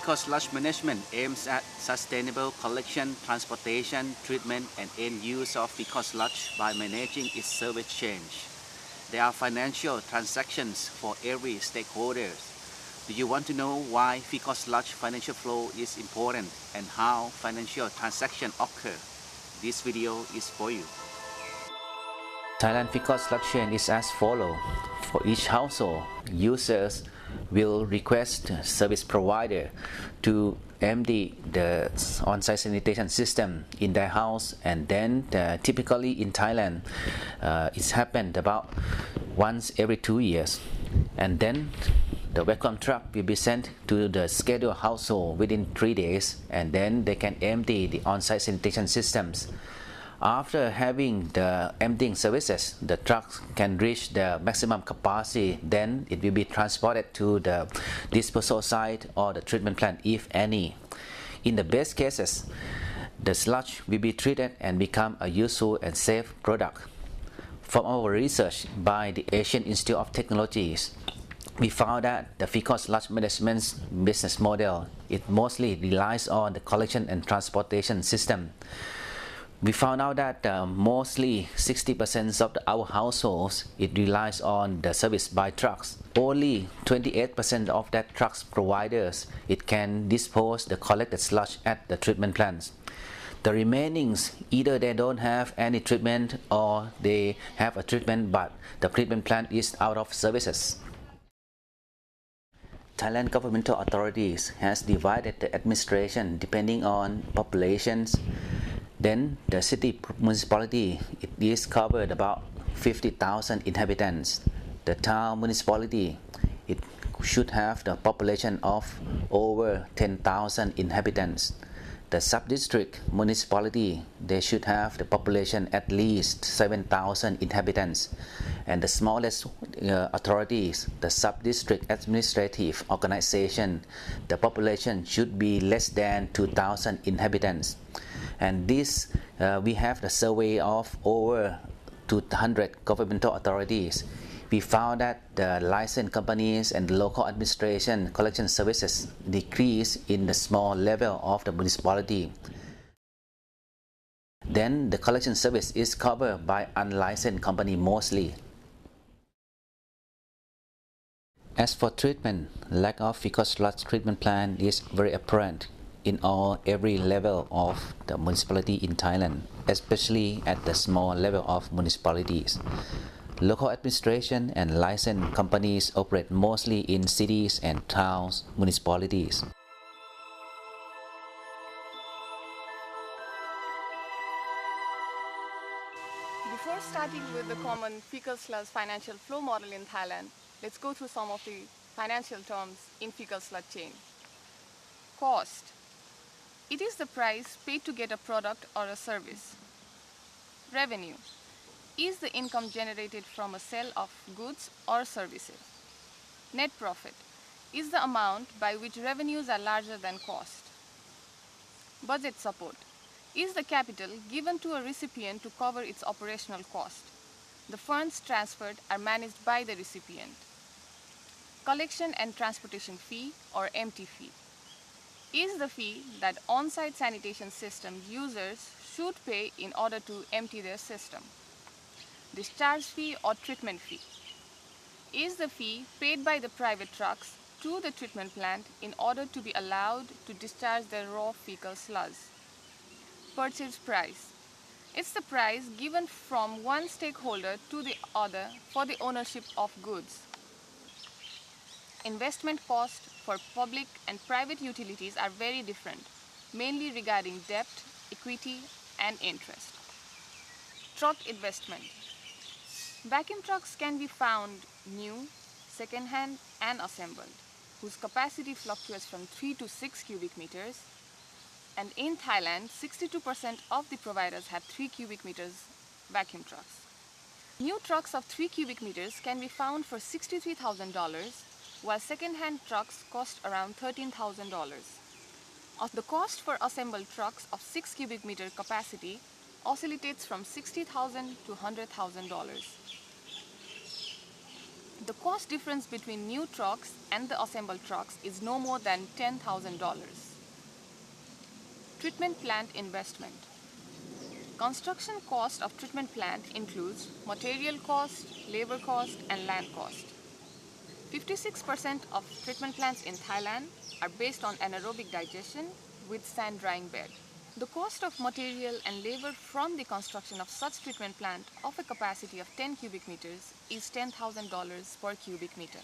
Faecal sludge management aims at sustainable collection, transportation, treatment, and end use of fecal sludge by managing its service chain. There are financial transactions for every stakeholder. Do you want to know why fecal sludge financial flow is important and how financial transactions occur? This video is for you. Thailand fecal sludge chain is as follows. For each household, users will request service provider to empty the on-site sanitation system in their house, and then typically in Thailand it's happened about once every 2 years, and then the vacuum truck will be sent to the scheduled household within 3 days, and then they can empty the on-site sanitation systems. After having the emptying services, the truck can reach the maximum capacity. Then it will be transported to the disposal site or the treatment plant, if any. In the best cases, the sludge will be treated and become a useful and safe product. From our research by the Asian Institute of Technologies, we found that the fecal sludge management business model, it mostly relies on the collection and transportation system. We found out that mostly 60% of our households, it relies on the service by trucks. Only 28% of that trucks providers, it can dispose the collected sludge at the treatment plants. The remainings, either they don't have any treatment or they have a treatment but the treatment plant is out of services. Thailand governmental authorities has divided the administration depending on populations. Then the city municipality, it is covered about 50,000 inhabitants. The town municipality, it should have the population of over 10,000 inhabitants. The sub-district municipality, they should have the population at least 7,000 inhabitants. And the smallest authorities, the sub-district administrative organization, the population should be less than 2,000 inhabitants. And this, we have the survey of over 200 governmental authorities. We found that the licensed companies and the local administration collection services decrease in the small level of the municipality. Then the collection service is covered by unlicensed company mostly. As for treatment, lack of fecal sludge treatment plant is very apparent in every level of the municipality in Thailand, especially at the small level of municipalities. Local administration and licensed companies operate mostly in cities and towns, municipalities. Before starting with the common fecal sludge financial flow model in Thailand, let's go through some of the financial terms in fecal sludge chain. Cost. It is the price paid to get a product or a service. Revenue is the income generated from a sale of goods or services. Net profit is the amount by which revenues are larger than cost. Budget support is the capital given to a recipient to cover its operational cost. The funds transferred are managed by the recipient. Collection and transportation fee or empty fee is the fee that on-site sanitation system users should pay in order to empty their system. Discharge fee or treatment fee is the fee paid by the private trucks to the treatment plant in order to be allowed to discharge their raw fecal sludge. Purchase price. It's the price given from one stakeholder to the other for the ownership of goods. Investment cost for public and private utilities are very different, mainly regarding debt, equity, and interest. Truck investment. Vacuum trucks can be found new, second-hand, and assembled, whose capacity fluctuates from 3 to 6 cubic meters. And in Thailand, 62% of the providers have 3 cubic meters vacuum trucks. New trucks of 3 cubic meters can be found for $63,000, while second-hand trucks cost around $13,000. Of the cost for assembled trucks of 6 cubic meter capacity oscillates from $60,000 to $100,000. The cost difference between new trucks and the assembled trucks is no more than $10,000. Treatment plant investment. Construction cost of treatment plant includes material cost, labor cost, and land cost. 56% of treatment plants in Thailand are based on anaerobic digestion with sand drying bed. The cost of material and labor from the construction of such treatment plant of a capacity of 10 cubic meters is $10,000 per cubic meter.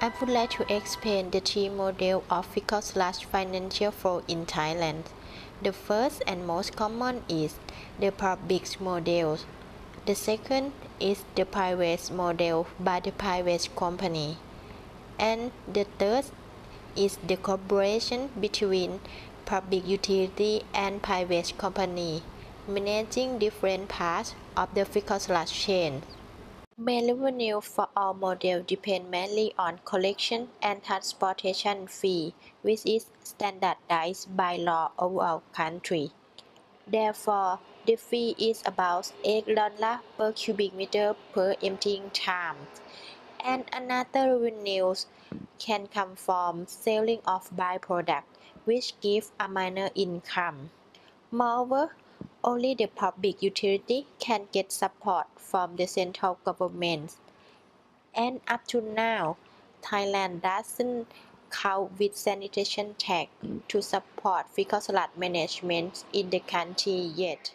I would like to explain the three models of fiscal/financial flow in Thailand. The first and most common is the public model. The second is the private model by the private company. And the third is the cooperation between public utility and private company, managing different parts of the fiscal chain. Main revenue for all models depend mainly on collection and transportation fee, which is standardized by law over our country. Therefore, the fee is about $8 per cubic meter per emptying time. And another revenues can come from selling of byproduct, which give a minor income. Moreover, only the public utility can get support from the central government. And up to now, Thailand doesn't count with sanitation tax to support fiscal management in the country yet.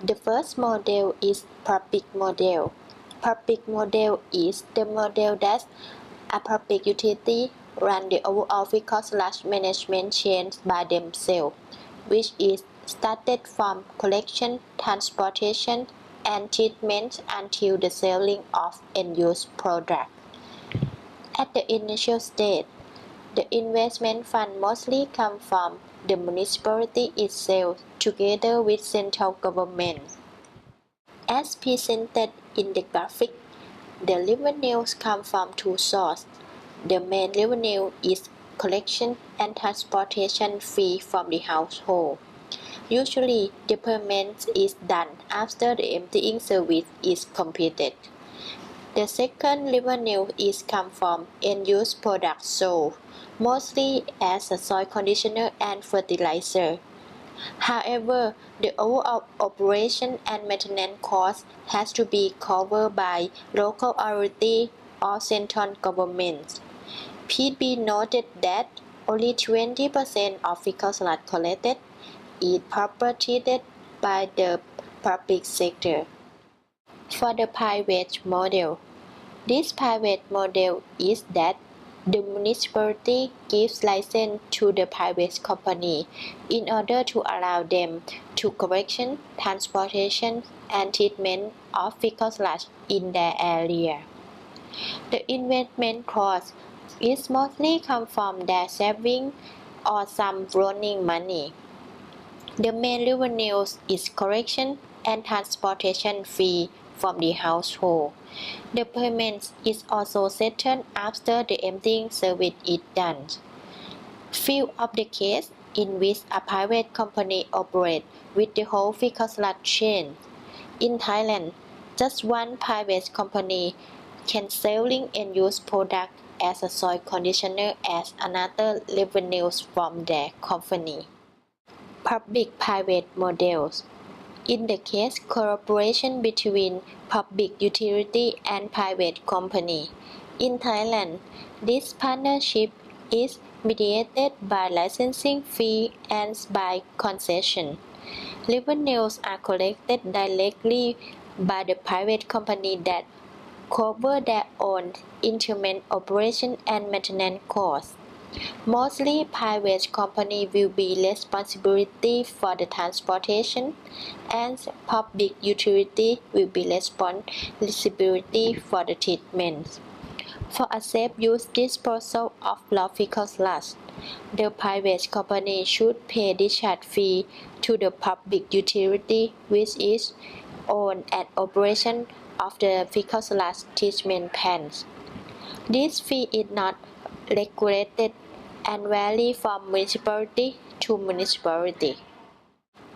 The first model is public model. Public model is the model that a public utility run the overall fiscal management chain by themselves, which is started from collection, transportation, and treatment until the selling of end-use product. At the initial stage, the investment fund mostly come from the municipality itself together with central government. As presented in the graphic, the revenues come from two sources. The main revenue is collection and transportation fee from the household. Usually, the payment is done after the emptying service is completed. The second revenue is come from end-use products sold, mostly as a soil conditioner and fertilizer. However, the overall operation and maintenance cost has to be covered by local authority or central government. Please be noted that only 20% of fiscal sludge collected is properly treated by the public sector. For the private model, this private model is that the municipality gives license to the private company in order to allow them to collection, transportation, and treatment of fiscal sludge in their area. The investment cost is mostly come from their saving or some running money. The main revenues is collection and transportation fee from the household. The payment is also settled after the emptying service is done. Few of the cases in which a private company operates with the whole fiscal sludge chain. In Thailand, just one private company can selling end-use product as a soil conditioner as another revenues from their company. Public-private models. In the case cooperation between public utility and private company. In Thailand, this partnership is mediated by licensing fee and by concession. Revenues are collected directly by the private company that cover their own instrument operation and maintenance costs. Mostly private company will be responsibility for the transportation and public utility will be responsibility for the treatment. For a safe use disposal of raw fiscal sludge, the private company should pay discharge fee to the public utility which is own and operation of the fiscal sludge treatment plants. This fee is not regulated and vary from municipality to municipality.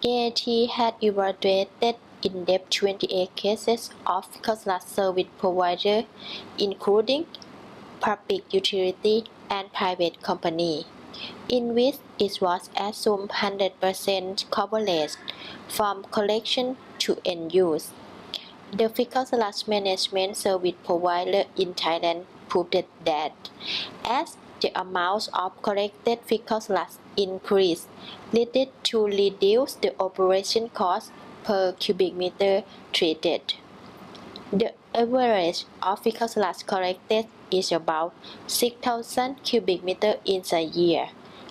C&T had evaluated in-depth 28 cases of fecal sludge service providers, including public utility and private company, in which it was assumed 100% coverage from collection to end use. The fecal sludge management service provider in Thailand proved that as the amount of collected fecal sludge increased, leading to reduce the operation cost per cubic meter treated. The average of fecal sludge collected is about 6,000 cubic meters in a year.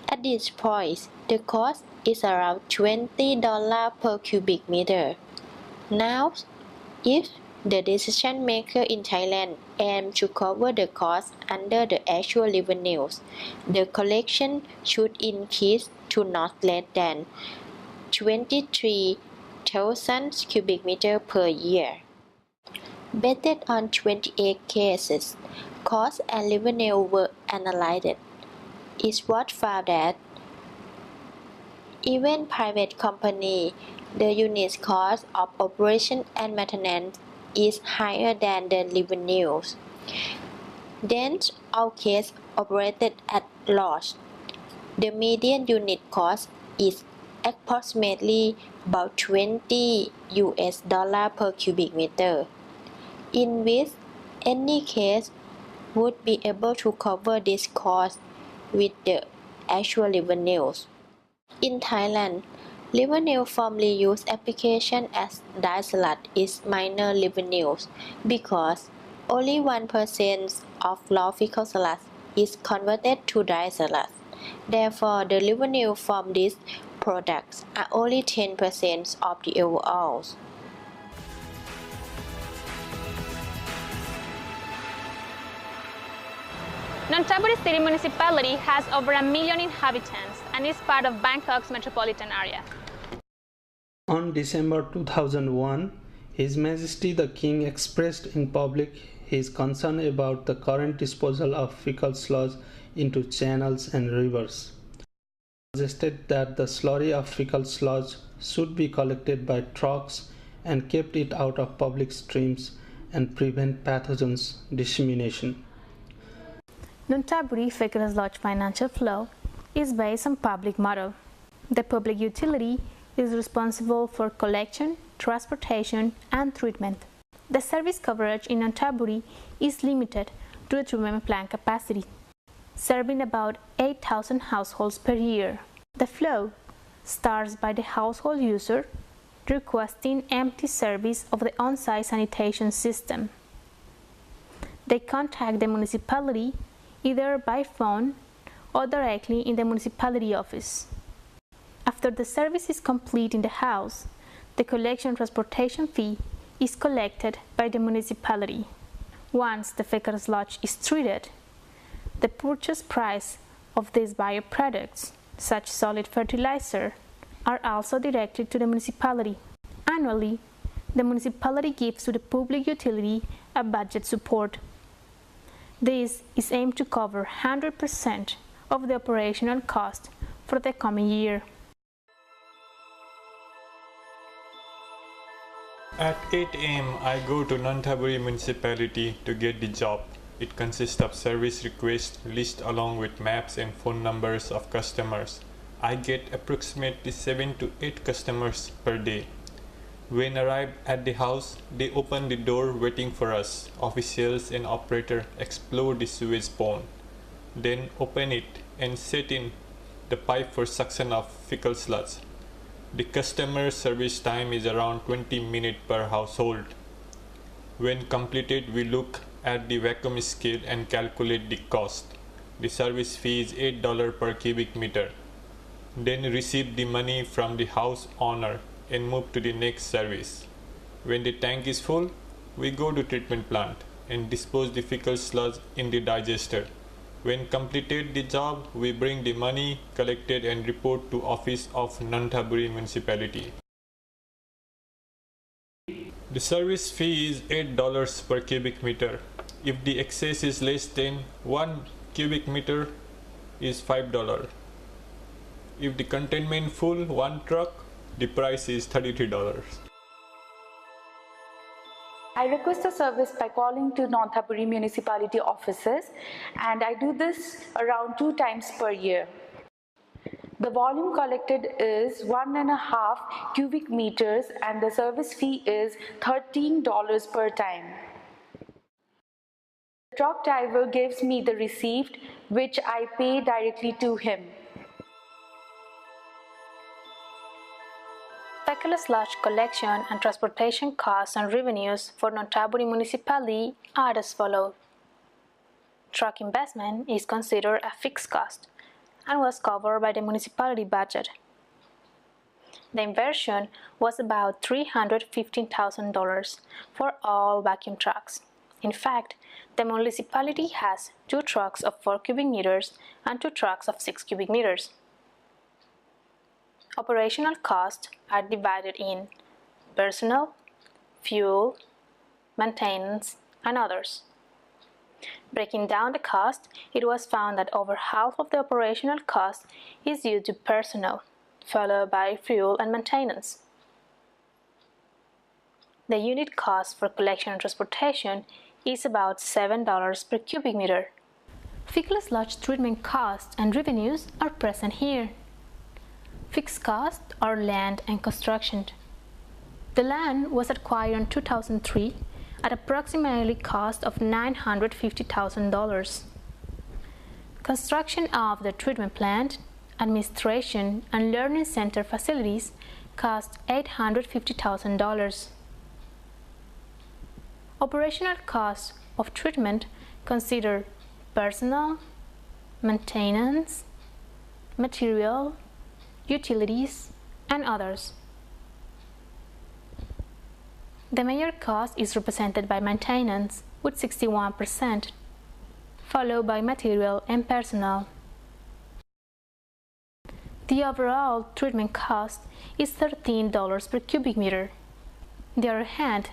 At this point, the cost is around $20 per cubic meter. Now, if the decision maker in Thailand aim to cover the cost under the actual revenues, the collection should increase to not less than 23,000 cubic meters per year. Based on 28 cases, cost and revenue were analyzed. It was found that even private company, the unit cost of operation and maintenance is higher than the revenues. Then all cases operated at loss. The median unit cost is approximately about $20 per cubic meter, in which any case would be able to cover this cost with the actual revenues. In Thailand, revenue from reuse application as dye sludge is minor revenues because only 1% of raw fecal sludge is converted to dye sludge. Therefore, the revenue from these products are only 10% of the overall. Nonthaburi City Municipality has over 1 million inhabitants and is part of Bangkok's metropolitan area. On December 2001, His Majesty the King expressed in public his concern about the current disposal of fecal sludge into channels and rivers. He suggested that the slurry of fecal sludge should be collected by trucks and kept it out of public streams and prevent pathogens dissemination. Nontaburi Faecal Sludge financial flow is based on public model. The public utility is responsible for collection, transportation, and treatment. The service coverage in Nontaburi is limited to the treatment plant capacity, serving about 8,000 households per year. The flow starts by the household user requesting empty service of the on-site sanitation system. They contact the municipality either by phone or directly in the municipality office. After the service is complete in the house, the collection transportation fee is collected by the municipality. Once the fecal sludge is treated, the purchase price of these bioproducts, such solid fertilizer, are also directed to the municipality. Annually, the municipality gives to the public utility a budget support. This is aimed to cover 100% of the operational cost for the coming year. At 8 a.m. I go to Nonthaburi municipality to get the job. It consists of service request list along with maps and phone numbers of customers. I get approximately 7 to 8 customers per day. When arrived at the house, they open the door waiting for us. Officials and operator explore the sewage pond, then open it and set in the pipe for suction of fecal sludge. The customer service time is around 20 minutes per household. When completed, we look at the vacuum scale and calculate the cost. The service fee is $8 per cubic meter. Then receive the money from the house owner and move to the next service. When the tank is full, we go to treatment plant and dispose the fecal sludge in the digester. When completed the job, we bring the money collected and report to office of Nonthaburi municipality. The service fee is $8 per cubic meter. If the excess is less than 1 cubic meter is $5. If the containment full 1 truck, the price is $33. I request a service by calling to Nonthaburi municipality offices, and I do this around 2 times per year. The volume collected is 1.5 cubic meters and the service fee is $13 per time. The truck driver gives me the receipt which I pay directly to him. Faecal sludge collection and transportation costs and revenues for Nontaburi municipality are as follows. Truck investment is considered a fixed cost and was covered by the municipality budget. The inversion was about $315,000 for all vacuum trucks. In fact, the municipality has 2 trucks of 4 cubic meters and 2 trucks of 6 cubic meters. Operational costs are divided in personnel, fuel, maintenance, and others. Breaking down the cost, it was found that over half of the operational cost is due to personnel, followed by fuel and maintenance. The unit cost for collection and transportation is about $7 per cubic meter. Faecal sludge treatment costs and revenues are present here. Fixed costs are land and construction. The land was acquired in 2003 at approximately cost of $950,000. Construction of the treatment plant, administration, and learning center facilities cost $850,000. Operational costs of treatment consider personnel, maintenance, material, utilities, and others. The major cost is represented by maintenance with 61%, followed by material and personnel. The overall treatment cost is $13 per cubic meter. On the other hand,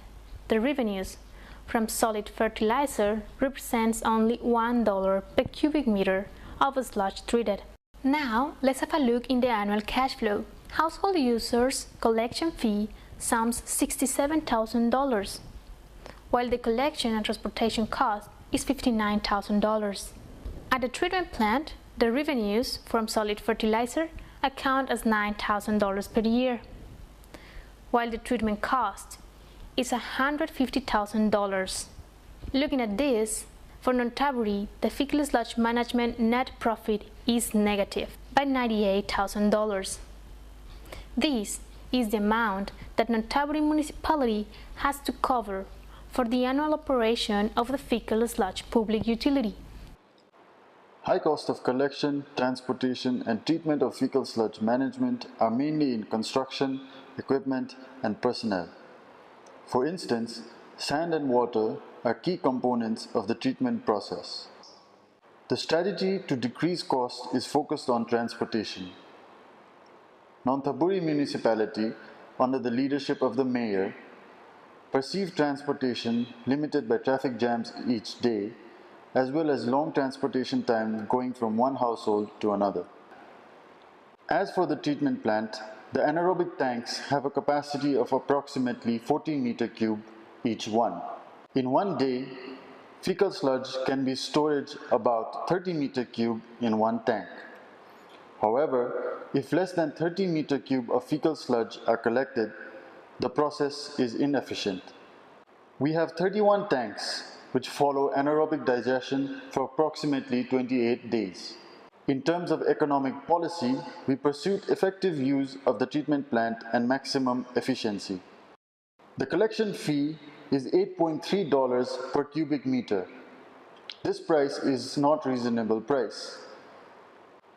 the revenues from solid fertilizer represents only $1 per cubic meter of sludge treated. Now, let's have a look in the annual cash flow. Household users' collection fee sums $67,000, while the collection and transportation cost is $59,000. At the treatment plant, the revenues from solid fertilizer account as $9,000 per year, while the treatment cost is $150,000. Looking at this, for Nontaburi, the Faecal sludge management net profit is negative by $98,000. This is the amount that Nontaburi municipality has to cover for the annual operation of the Faecal sludge public utility. High cost of collection, transportation, and treatment of fecal sludge management are mainly in construction, equipment, and personnel. For instance, sand and water are key components of the treatment process. The strategy to decrease cost is focused on transportation. Nonthaburi municipality, under the leadership of the mayor, perceived transportation limited by traffic jams each day, as well as long transportation time going from one household to another. As for the treatment plant, the anaerobic tanks have a capacity of approximately 14 meter cube each one. In one day, fecal sludge can be stored about 30 meter cube in one tank. However, if less than 30 meter cube of fecal sludge are collected, the process is inefficient. We have 31 tanks which follow anaerobic digestion for approximately 28 days. In terms of economic policy, we pursued effective use of the treatment plant and maximum efficiency. The collection fee is $8.3 per cubic meter. This price is not reasonable price.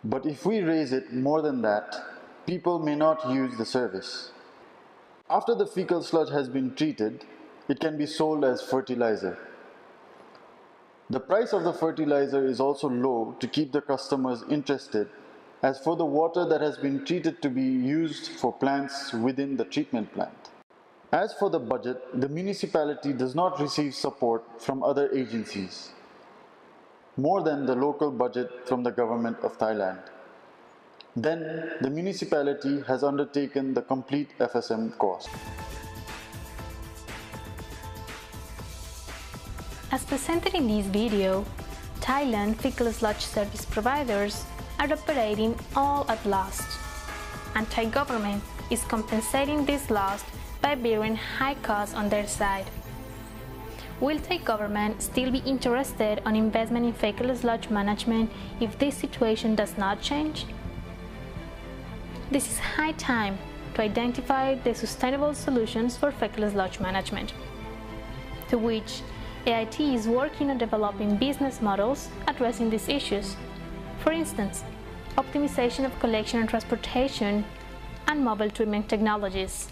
But if we raise it more than that, people may not use the service. After the fecal sludge has been treated, it can be sold as fertilizer. The price of the fertilizer is also low to keep the customers interested, as for the water that has been treated to be used for plants within the treatment plant. As for the budget, the municipality does not receive support from other agencies, more than the local budget from the government of Thailand. Then, the municipality has undertaken the complete FSM cost. As presented in this video, Thailand fecal sludge service providers are operating all at loss, and Thai government is compensating this loss by bearing high costs on their side. Will Thai government still be interested on investment in fecal sludge management if this situation does not change? This is high time to identify the sustainable solutions for fecal sludge management, to which AIT is working on developing business models addressing these issues. For instance, optimization of collection and transportation and mobile treatment technologies.